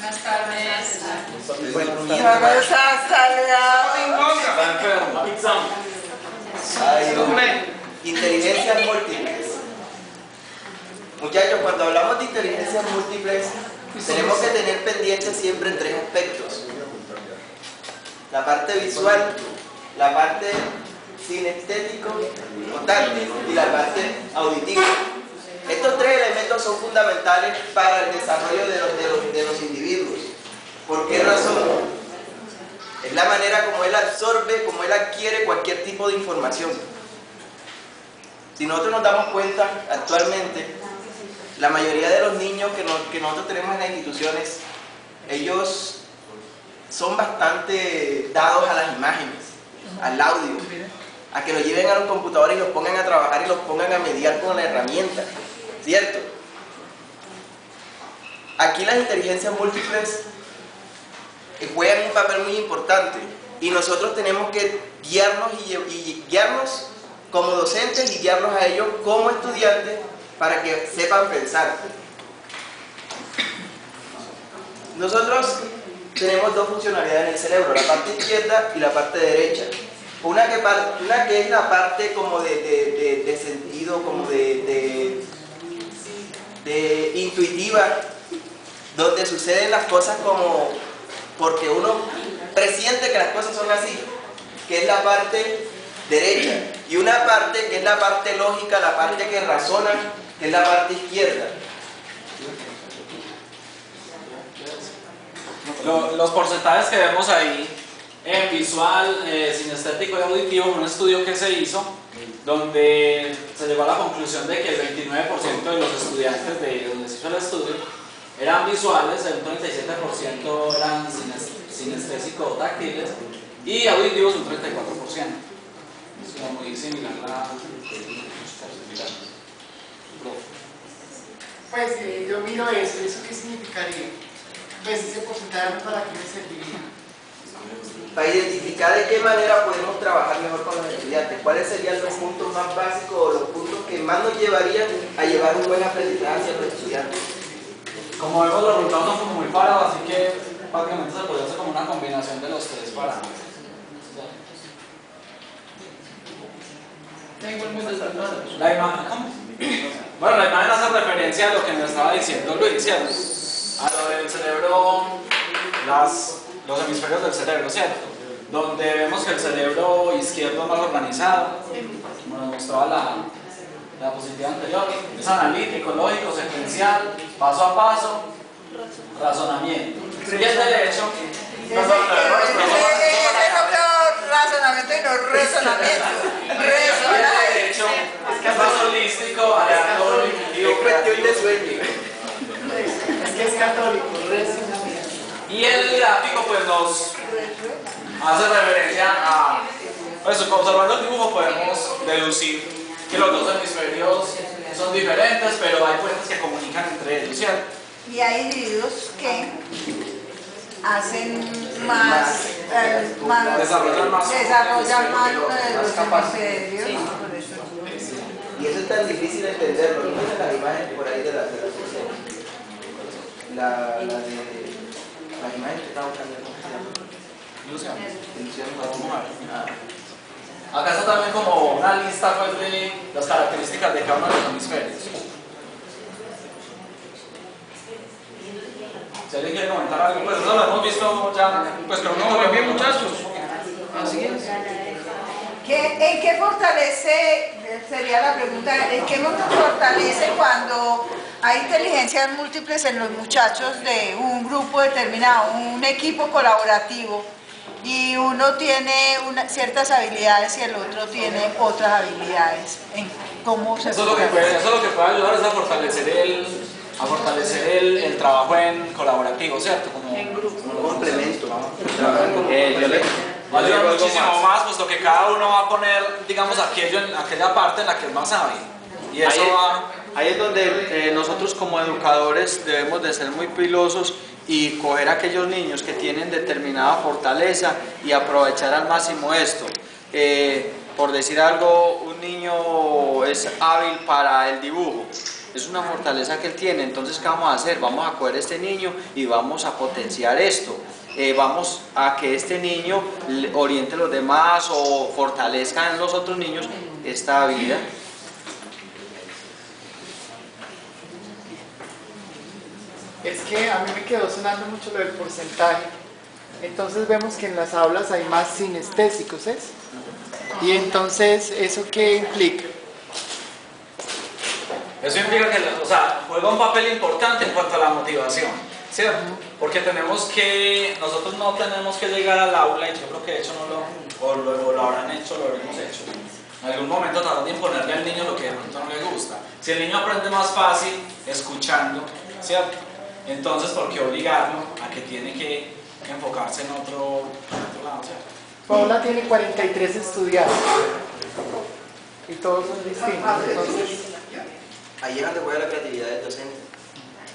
Buenas tardes. Vamos a saludar. Está enfermo. Ay, hombre. Inteligencias múltiples. Muchachos, cuando hablamos de inteligencias múltiples, tenemos que tener pendientes siempre tres aspectos: la parte visual, la parte sinestético o táctil y la parte auditiva. Estos tres elementos son fundamentales para el desarrollo de los individuos. ¿Por qué razón? Es la manera como él absorbe, como él adquiere cualquier tipo de información. Si nosotros nos damos cuenta, actualmente, la mayoría de los niños que nosotros tenemos en las instituciones, ellos son bastante dados a las imágenes, al audio, a que los lleven a los computadores y los pongan a trabajar y los pongan a mediar con la herramienta, ¿cierto? Aquí las inteligencias múltiples juegan un papel muy importante y nosotros tenemos que guiarnos y guiarnos como docentes y guiarnos a ellos como estudiantes para que sepan pensar. Nosotros tenemos dos funcionalidades en el cerebro, la parte izquierda y la parte derecha. Una que es la parte como de sentido, como de intuitiva, donde suceden las cosas como porque uno presiente que las cosas son así, que es la parte derecha, y una parte que es la parte lógica, la parte que razona, que es la parte izquierda. Los porcentajes que vemos ahí en visual, sinestético y auditivo, un estudio que se hizo donde se llegó a la conclusión de que el 29% de los estudiantes de donde se hizo el estudio eran visuales, el 37% eran sinestésico o táctiles y auditivos un 34%. Es como muy similar a Pues yo miro eso qué significaría. Pues ese porcentaje para qué me serviría. Para identificar de qué manera podemos trabajar mejor con los estudiantes, cuáles serían los puntos más básicos o los puntos que más nos llevarían a llevar un buen aprendizaje hacia los estudiantes. Como vemos, los resultados son como muy parados, así que prácticamente se podría hacer como una combinación de los tres parámetros. La imagen, ¿cómo? Bueno, la imagen hace referencia a lo que nos estaba diciendo Luis, ¿cierto? A lo del cerebro, los hemisferios del cerebro, ¿cierto? Donde vemos que el cerebro izquierdo es más organizado, como nos mostraba la diapositiva anterior, es analítico, lógico, secuencial, paso a paso, razonamiento. Y el derecho, Razonamiento y no razonamiento. el derecho es más holístico, aleatorio, intuitivo, Es cuestión de sueño. Es que es católico. y el gráfico pues nos hace referencia a, pues observando el dibujo podemos deducir que los dos hemisferios son diferentes, pero hay puentes que comunican entre ellos, ¿cierto? Y hay individuos que hacen más, desarrollan más los hemisferios. Sí. Y eso es tan difícil de entenderlo. Miren las imágenes por ahí de la sociedad. Las imágenes que está buscando. Luciano. Luciano. Acá está también como una lista pues, de las características de cada uno de los hemisferios. Si alguien quiere comentar algo, pues eso lo hemos visto ya, pues creo que muy bien, muchachos. Así es. ¿En qué fortalece, sería la pregunta, en qué nos fortalece cuando hay inteligencias múltiples en los muchachos de un grupo determinado, un equipo colaborativo, y uno tiene ciertas habilidades y el otro tiene otras habilidades? ¿Cómo se Eso es lo que puede ayudar es a fortalecer el trabajo en colaborativo, ¿cierto? Como En grupo. Un complemento. va a ayudar muchísimo más, puesto que cada uno va a poner, digamos, aquella parte en la que es más hábil. Y eso Ahí es donde nosotros como educadores debemos de ser muy pilosos y coger a aquellos niños que tienen determinada fortaleza y aprovechar al máximo esto. Por decir algo, un niño es hábil para el dibujo es una fortaleza que él tiene. Entonces, ¿qué vamos a hacer? Vamos a coger a este niño y vamos a potenciar esto. Vamos a que este niño oriente a los demás o fortalezca en los otros niños esta vida. Es que a mí me quedó sonando mucho lo del porcentaje. Entonces vemos que en las aulas hay más sinestésicos, ¿es? Y entonces, ¿eso qué implica? Eso implica que, o sea, juega un papel importante en cuanto a la motivación, ¿cierto? Porque nosotros no tenemos que llegar al aula, y yo creo que de hecho lo habrán hecho, lo habremos hecho. En algún momento tratan de imponerle al niño lo que de pronto no le gusta. Si el niño aprende más fácil escuchando, ¿cierto? Entonces, ¿por qué obligarlo a que tiene que enfocarse en otro lado, ¿cierto? Paola tiene 43 estudiantes y todos son distintos. Entonces, ahí es donde juega la creatividad del docente,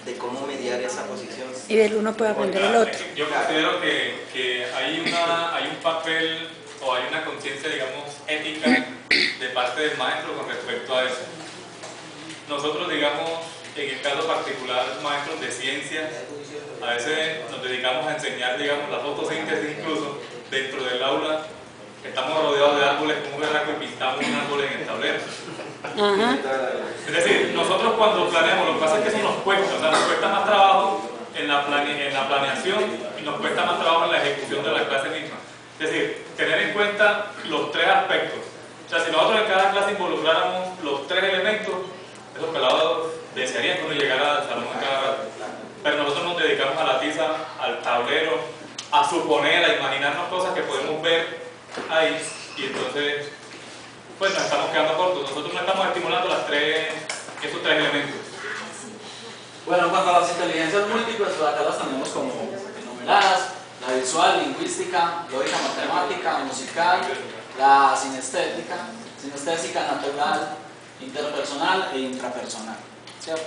de cómo mediar esa posición. Y del uno puede aprender el otro. Yo considero que hay un papel o hay una conciencia, digamos, ética de parte del maestro con respecto a eso. Nosotros, digamos, en el caso particular, maestros de ciencias, a veces nos dedicamos a enseñar, digamos, la fotosíntesis incluso dentro del aula. Estamos rodeados de árboles como un berraco y pintamos un árbol en el tablero. Es decir, nosotros cuando planeamos, lo que pasa es que eso nos cuesta, o sea, nos cuesta más trabajo en la planeación y nos cuesta más trabajo en la ejecución de la clase misma. Es decir, tener en cuenta los tres aspectos. O sea, si nosotros en cada clase involucráramos los tres elementos, esos pelados desearían que uno llegara al salón a cada rato. Pero nosotros nos dedicamos a la tiza, al tablero, a suponer, a imaginarnos cosas que podemos ver ahí, y entonces pues nos estamos quedando cortos. Nosotros no estamos estimulando esos tres elementos. Bueno, en cuanto a las inteligencias múltiples, pues acá las tenemos como enumeradas: la visual, lingüística, lógica matemática, musical, la sinestésica, natural, interpersonal e intrapersonal, ¿cierto?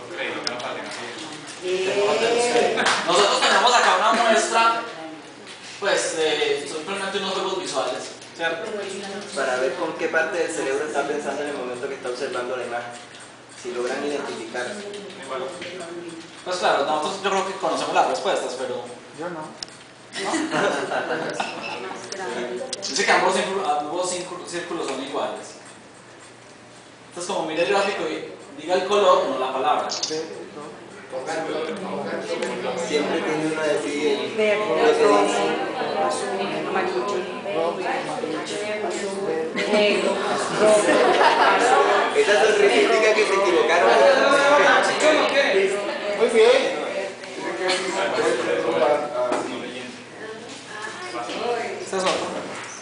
Ok, no nos falten así. Nosotros tenemos acá una muestra, pues, simplemente unos juegos visuales, ¿cierto? Para ver con qué parte del cerebro está pensando en el momento que está observando la imagen. Si logran identificar. Pues claro, nosotros yo creo que conocemos las respuestas, pero... yo no. Dice que ambos círculos son iguales. Entonces, como mire el gráfico y diga el color, no la palabra. Siempre tiene uno de sí Verde, rojo, azul, amarillo, negro, rojo, azul. Esa sonrisa indica que se equivocaron. Muy bien. Estas son.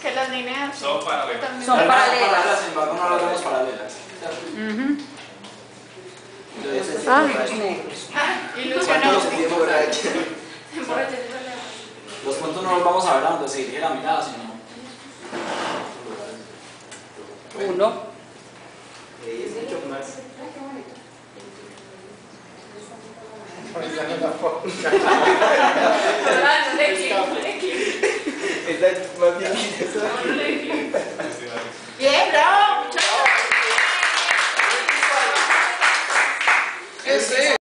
Que las líneas Son paralelas. también. Son paralelas. Sin embargo, no las vemos paralelas. Negros. Ilusionó. Tiempo borracho. Los puntos no los vamos a ver a donde se dirige la mirada, sino... Uno. Es mucho más.